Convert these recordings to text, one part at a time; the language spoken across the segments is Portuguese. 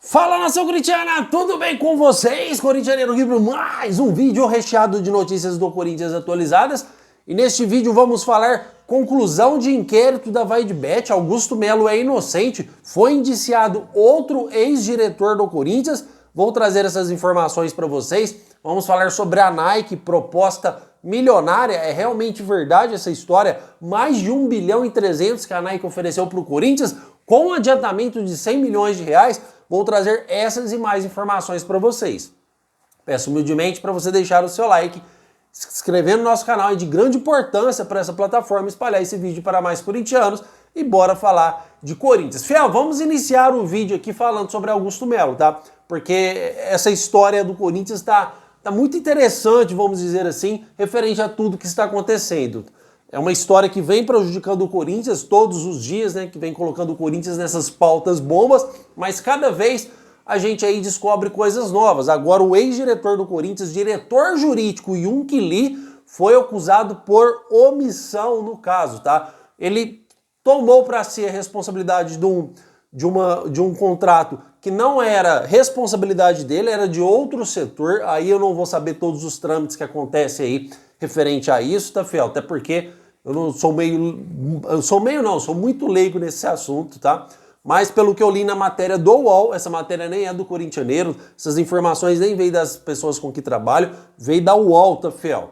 Fala, nação corintiana, tudo bem com vocês? Corintianeiro aqui para mais um vídeo recheado de notícias do Corinthians atualizadas. E neste vídeo vamos falar conclusão de inquérito da VaidBet. Augusto Melo é inocente, foi indiciado outro ex-diretor do Corinthians. Vou trazer essas informações para vocês. Vamos falar sobre a Nike, proposta milionária. É realmente verdade essa história? Mais de 1 bilhão e 300 que a Nike ofereceu para o Corinthians, com um adiantamento de 100 milhões de reais. Vou trazer essas e mais informações para vocês. Peço humildemente para você deixar o seu like, se inscrever no nosso canal, é de grande importância para essa plataforma espalhar esse vídeo para mais corintianos e bora falar de Corinthians. Fiel, vamos iniciar o vídeo aqui falando sobre Augusto Melo, tá? Porque essa história do Corinthians tá muito interessante, vamos dizer assim, referente a tudo que está acontecendo. É uma história que vem prejudicando o Corinthians todos os dias, né? Que vem colocando o Corinthians nessas pautas bombas, mas cada vez a gente aí descobre coisas novas. Agora o ex-diretor do Corinthians, diretor jurídico Yunque Lee, foi acusado por omissão no caso, tá? Ele tomou para si a responsabilidade de um contrato que não era responsabilidade dele, era de outro setor. Aí eu não vou saber todos os trâmites que acontecem aí referente a isso, tá, Fiel? Até porque eu não sou sou muito leigo nesse assunto, tá? Mas pelo que eu li na matéria do UOL, essa matéria nem é do Corintianeiro, essas informações nem veio das pessoas com que trabalho, veio da UOL, tá, Fiel?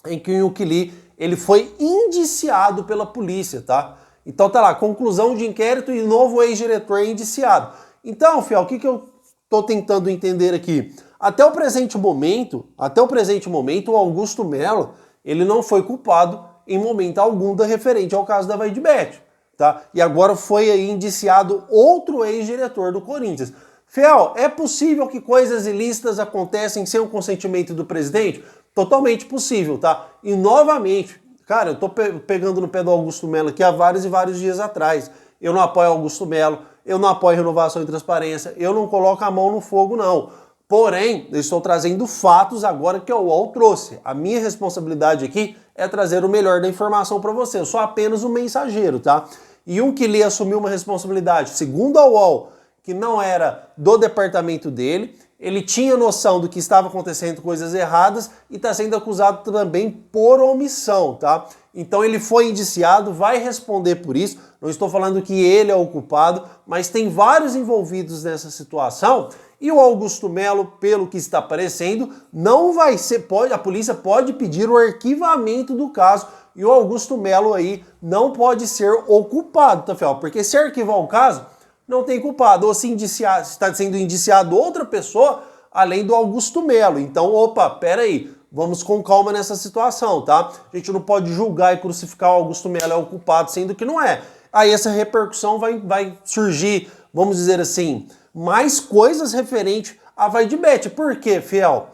Em que o Yunque Lee, ele foi indiciado pela polícia, tá? Então tá lá, conclusão de inquérito e novo ex-diretor é indiciado. Então, Fiel, o que eu tô tentando entender aqui? Até o presente momento, o Augusto Melo, ele não foi culpado em momento algum da referente ao caso da VaidBet, tá? E agora foi aí indiciado outro ex-diretor do Corinthians. Fiel, é possível que coisas ilícitas acontecem sem o consentimento do presidente? Totalmente possível, tá? E novamente, cara, eu tô pegando no pé do Augusto Melo aqui há vários e vários dias atrás. Eu não apoio Augusto Melo, eu não apoio renovação e transparência, eu não coloco a mão no fogo, não. Porém, eu estou trazendo fatos agora que o UOL trouxe. A minha responsabilidade aqui é trazer o melhor da informação para você. Eu sou apenas um mensageiro, tá? E Yunque Lee assumiu uma responsabilidade, segundo a UOL, que não era do departamento dele. Ele tinha noção do que estava acontecendo, coisas erradas, e está sendo acusado também por omissão, tá? Então ele foi indiciado, vai responder por isso. Não estou falando que ele é o culpado, mas tem vários envolvidos nessa situação. E o Augusto Melo, pelo que está aparecendo, não vai ser, a polícia pode pedir o arquivamento do caso e o Augusto Melo aí não pode ser o culpado, tá, Fiel? Porque se arquivar o caso, não tem culpado. Ou se está sendo indiciado outra pessoa além do Augusto Melo. Então, opa, pera aí, vamos com calma nessa situação, tá? A gente não pode julgar e crucificar o Augusto Melo é o culpado, sendo que não é. Aí essa repercussão vai surgir, vamos dizer assim, mais coisas referente à VaidBet. Por quê, Fiel?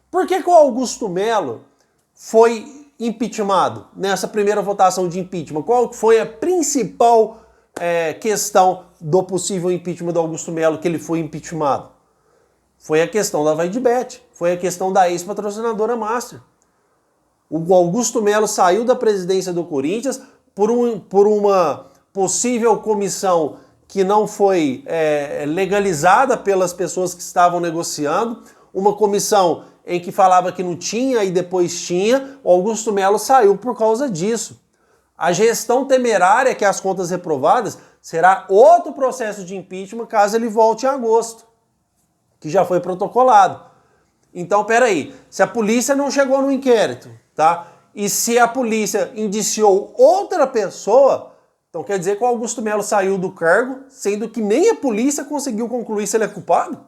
Por que o Augusto Melo foi impeachmentado nessa primeira votação de impeachment? Qual foi a principal questão do possível impeachment do Augusto Melo que ele foi impeachmentado? Foi a questão da VaidBet, foi a questão da ex-patrocinadora Master. O Augusto Melo saiu da presidência do Corinthians por uma possível comissão que não foi legalizada pelas pessoas que estavam negociando, uma comissão em que falava que não tinha e depois tinha. O Augusto Melo saiu por causa disso. A gestão temerária, que é as contas reprovadas, será outro processo de impeachment caso ele volte em agosto, que já foi protocolado. Então, peraí, se a polícia não chegou no inquérito, tá? E se a polícia indiciou outra pessoa, então quer dizer que o Augusto Melo saiu do cargo, sendo que nem a polícia conseguiu concluir se ele é culpado?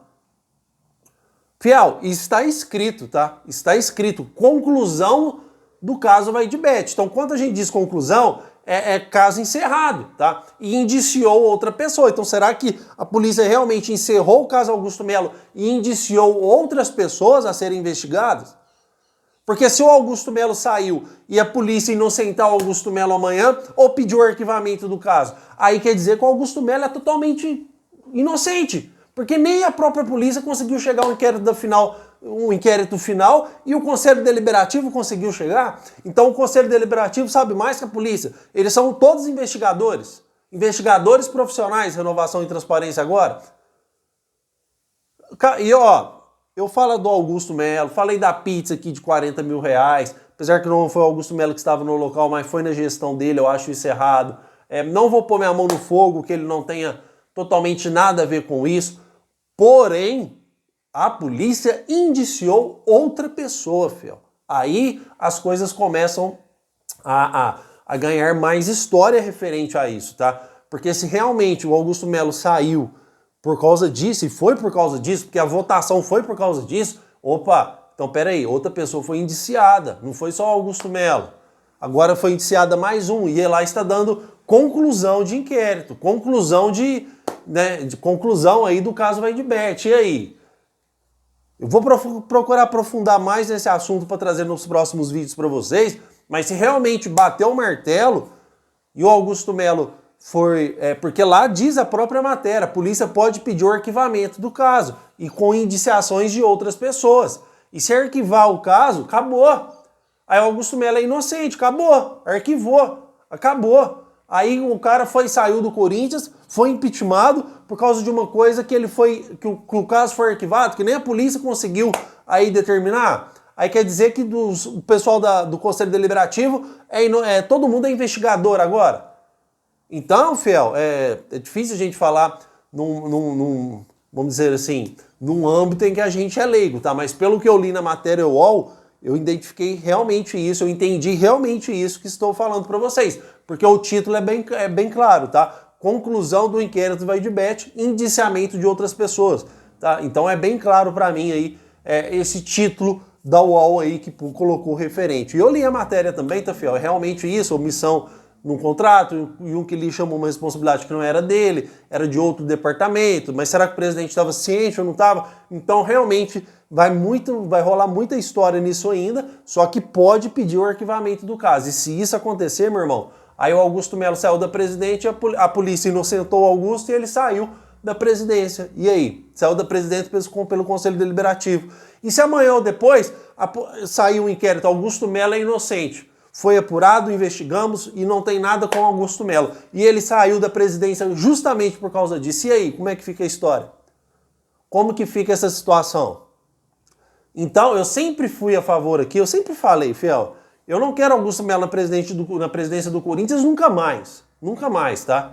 Fiel, está escrito, tá? Está escrito, conclusão do caso VaidBet. Então, quando a gente diz conclusão, é caso encerrado, tá? E indiciou outra pessoa. Então, será que a polícia realmente encerrou o caso Augusto Melo e indiciou outras pessoas a serem investigadas? Porque se o Augusto Melo saiu e a polícia inocentar o Augusto Melo amanhã, ou pediu o arquivamento do caso, aí quer dizer que o Augusto Melo é totalmente inocente. Porque nem a própria polícia conseguiu chegar ao inquérito final e o Conselho Deliberativo conseguiu chegar. Então o Conselho Deliberativo sabe mais que a polícia. Eles são todos investigadores. Investigadores profissionais, renovação e transparência agora. E ó, eu falo do Augusto Melo, falei da pizza aqui de 40 mil reais, apesar que não foi o Augusto Melo que estava no local, mas foi na gestão dele, eu acho isso errado. Não vou pôr minha mão no fogo, que ele não tenha totalmente nada a ver com isso, porém, a polícia indiciou outra pessoa, fiel. Aí as coisas começam a ganhar mais história referente a isso, tá? Porque se realmente o Augusto Melo saiu por causa disso, e foi por causa disso, porque a votação foi por causa disso, opa, então peraí, outra pessoa foi indiciada, não foi só o Augusto Melo. Agora foi indiciada mais um, e lá está dando conclusão de inquérito, conclusão de conclusão aí do caso Vai de Bet. E aí? Eu vou procurar aprofundar mais nesse assunto para trazer nos próximos vídeos para vocês, mas se realmente bater o martelo e o Augusto Melo foi... porque lá diz a própria matéria, a polícia pode pedir o arquivamento do caso e com indiciações de outras pessoas. E se arquivar o caso, acabou. Aí o Augusto Melo é inocente, acabou, arquivou, acabou. Aí o cara saiu do Corinthians, foi impeachmentado por causa de uma coisa que que o caso foi arquivado, que nem a polícia conseguiu aí determinar. Aí quer dizer que o pessoal do Conselho Deliberativo, todo mundo é investigador agora. Então, fiel, é difícil a gente falar vamos dizer assim, num âmbito em que a gente é leigo, tá? Mas pelo que eu li na matéria UOL, eu identifiquei realmente isso, eu entendi realmente isso que estou falando para vocês. Porque o título é bem claro, tá? Conclusão do inquérito Vai de Bet, indiciamento de outras pessoas, tá? Então é bem claro para mim aí esse título da UOL aí que colocou referente. E eu li a matéria também, tá, fiel? É realmente isso, omissão num contrato, e um que lhe chamou uma responsabilidade que não era dele, era de outro departamento, mas será que o presidente estava ciente ou não estava? Então realmente vai rolar muita história nisso ainda, só que pode pedir o arquivamento do caso. E se isso acontecer, meu irmão, aí o Augusto Melo saiu da presidência, a polícia inocentou o Augusto e ele saiu da presidência. E aí? Saiu da presidência pelo Conselho Deliberativo. E se amanhã ou depois sair um inquérito, Augusto Melo é inocente, foi apurado, investigamos e não tem nada com Augusto Melo. E ele saiu da presidência justamente por causa disso. E aí, como é que fica a história? Como que fica essa situação? Então, eu sempre fui a favor aqui, eu sempre falei, fiel, eu não quero Augusto Melo na presidência do Corinthians nunca mais. Nunca mais, tá?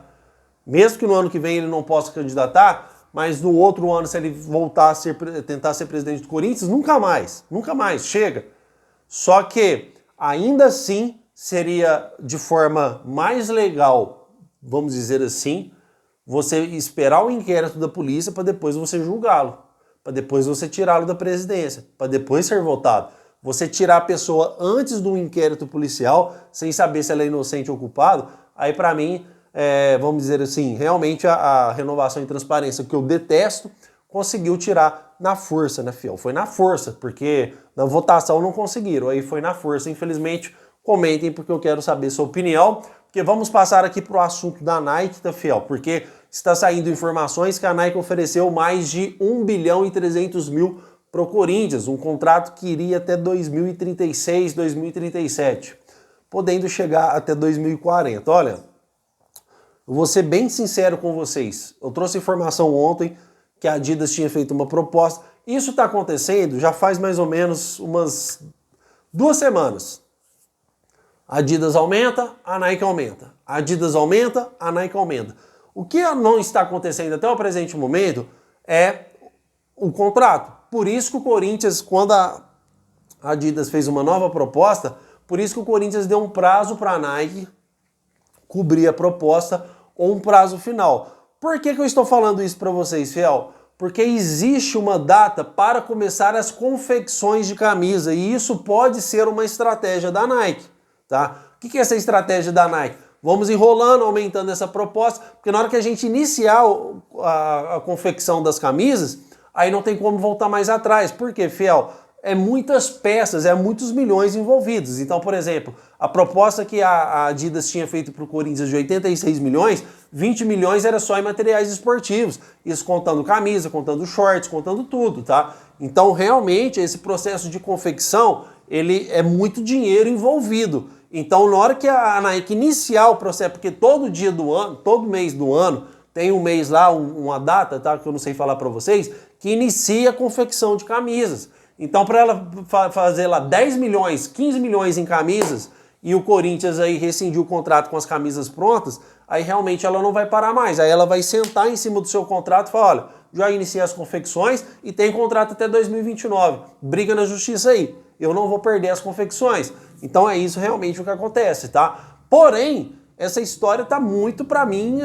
Mesmo que no ano que vem ele não possa candidatar, mas no outro ano, se ele voltar a tentar ser presidente do Corinthians, nunca mais, chega. Só que ainda assim, seria de forma mais legal, vamos dizer assim, você esperar o inquérito da polícia para depois você julgá-lo, para depois você tirá-lo da presidência, para depois ser votado. Você tirar a pessoa antes do inquérito policial, sem saber se ela é inocente ou culpado, aí para mim, vamos dizer assim, realmente a renovação e transparência, que eu detesto, conseguiu tirar na força, né, fiel? Foi na força, porque na votação não conseguiram, aí foi na força. Infelizmente, comentem porque eu quero saber sua opinião, porque vamos passar aqui para o assunto da Nike, tá, fiel? Porque está saindo informações que a Nike ofereceu mais de 1 bilhão e 300 mil para o Corinthians, um contrato que iria até 2036, 2037, podendo chegar até 2040. Olha, eu vou ser bem sincero com vocês, eu trouxe informação ontem que a Adidas tinha feito uma proposta. Isso está acontecendo já faz mais ou menos umas 2 semanas. A Adidas aumenta, a Nike aumenta. A Adidas aumenta, a Nike aumenta. O que não está acontecendo até o presente momento é o contrato. Por isso que o Corinthians, quando a Adidas fez uma nova proposta, por isso que o Corinthians deu um prazo para a Nike cobrir a proposta ou um prazo final. Por que eu estou falando isso para vocês, fiel? Porque existe uma data para começar as confecções de camisa e isso pode ser uma estratégia da Nike, tá? O que é essa estratégia da Nike? Vamos enrolando, aumentando essa proposta, porque na hora que a gente iniciar a confecção das camisas, aí não tem como voltar mais atrás. Por quê, fiel? É muitas peças, é muitos milhões envolvidos. Então, por exemplo, a proposta que a Adidas tinha feito para o Corinthians de 86 milhões, 20 milhões era só em materiais esportivos. Isso contando camisa, contando shorts, contando tudo, tá? Então, realmente, esse processo de confecção, ele é muito dinheiro envolvido. Então, na hora que a Nike iniciar o processo, porque todo dia do ano, todo mês do ano, tem um mês lá, uma data, tá, que eu não sei falar para vocês, que inicia a confecção de camisas. Então, para ela fazer lá 10 milhões, 15 milhões em camisas, e o Corinthians aí rescindiu o contrato com as camisas prontas, aí realmente ela não vai parar mais. Aí ela vai sentar em cima do seu contrato e falar, olha, já iniciei as confecções e tem contrato até 2029. Briga na justiça aí. Eu não vou perder as confecções. Então é isso realmente o que acontece, tá? Porém, essa história tá muito pra mim,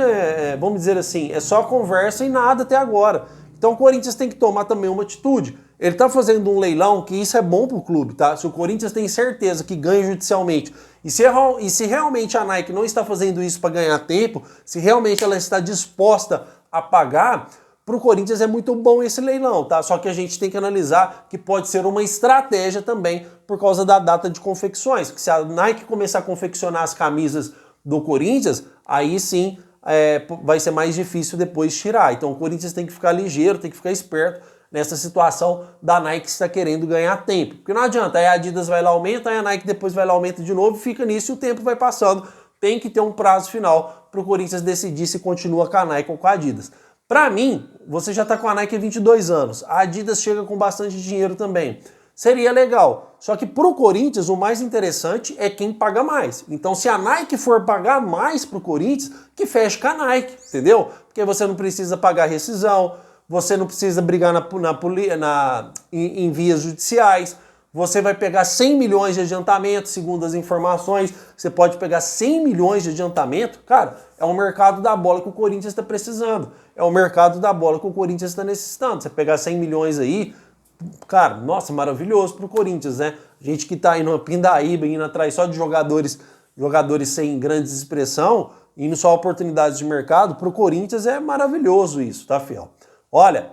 vamos dizer assim, é só conversa e nada até agora. Então o Corinthians tem que tomar também uma atitude. Ele tá fazendo um leilão, que isso é bom pro clube, tá? Se o Corinthians tem certeza que ganha judicialmente, e se realmente a Nike não está fazendo isso para ganhar tempo, se realmente ela está disposta a pagar, pro Corinthians é muito bom esse leilão, tá? Só que a gente tem que analisar que pode ser uma estratégia também por causa da data de confecções. Que se a Nike começar a confeccionar as camisas do Corinthians, aí sim vai ser mais difícil depois tirar. Então o Corinthians tem que ficar ligeiro, tem que ficar esperto nessa situação da Nike que está querendo ganhar tempo. Porque não adianta, aí a Adidas vai lá, aumenta, aí a Nike depois vai lá, aumenta de novo, fica nisso e o tempo vai passando. Tem que ter um prazo final para o Corinthians decidir se continua com a Nike ou com a Adidas. Para mim, você já está com a Nike há 22 anos, a Adidas chega com bastante dinheiro também. Seria legal, só que para o Corinthians o mais interessante é quem paga mais. Então se a Nike for pagar mais para o Corinthians, que feche com a Nike, entendeu? Porque você não precisa pagar rescisão, você não precisa brigar em vias judiciais, você vai pegar 100 milhões de adiantamento, segundo as informações, você pode pegar 100 milhões de adiantamento, cara, é o mercado da bola que o Corinthians está precisando, é o mercado da bola que o Corinthians está necessitando, você pegar 100 milhões aí, cara, nossa, maravilhoso pro Corinthians, né? Gente que tá indo a Pindaíba, indo atrás só de jogadores sem grandes expressão, indo só oportunidades de mercado, pro Corinthians é maravilhoso isso, tá, fiel? Olha,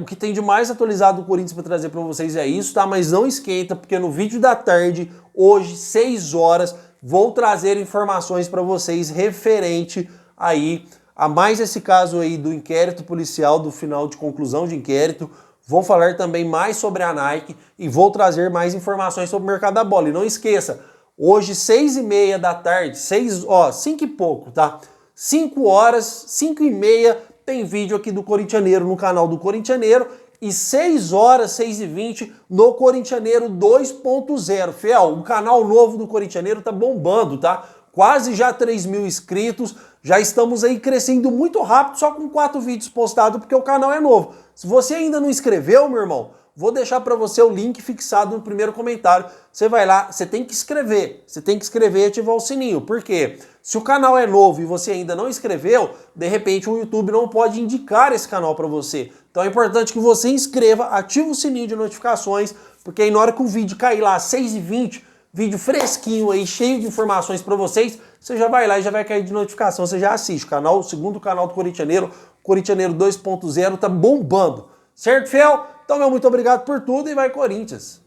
o que tem de mais atualizado do Corinthians para trazer para vocês é isso, tá? Mas não esquenta, porque no vídeo da tarde, hoje, 6 horas, vou trazer informações para vocês referente aí a mais esse caso aí do inquérito policial, do final de conclusão de inquérito. Vou falar também mais sobre a Nike e vou trazer mais informações sobre o mercado da bola. E não esqueça, hoje, 6h30 da tarde, 5 e pouco, tá? 5 horas, 5h30, tem vídeo aqui do Corintianeiro no canal do Corintianeiro e 6 horas, 6h20 no Corintianeiro 2.0. Fiel, o canal novo do Corintianeiro tá bombando, tá? Quase já 3.000 inscritos, já estamos aí crescendo muito rápido, só com 4 vídeos postados, porque o canal é novo. Se você ainda não inscreveu, meu irmão, vou deixar para você o link fixado no primeiro comentário. Você vai lá, você tem que inscrever e ativar o sininho. Por quê? Se o canal é novo e você ainda não inscreveu, de repente o YouTube não pode indicar esse canal para você. Então é importante que você inscreva, ative o sininho de notificações, porque aí na hora que o vídeo cair lá, 6h20, vídeo fresquinho aí, cheio de informações para vocês, você já vai lá e já vai cair de notificação, você já assiste. O segundo canal do Corintianeiro, Corintianeiro 2.0, tá bombando. Certo, fiel? Então, meu muito obrigado por tudo e vai Corinthians!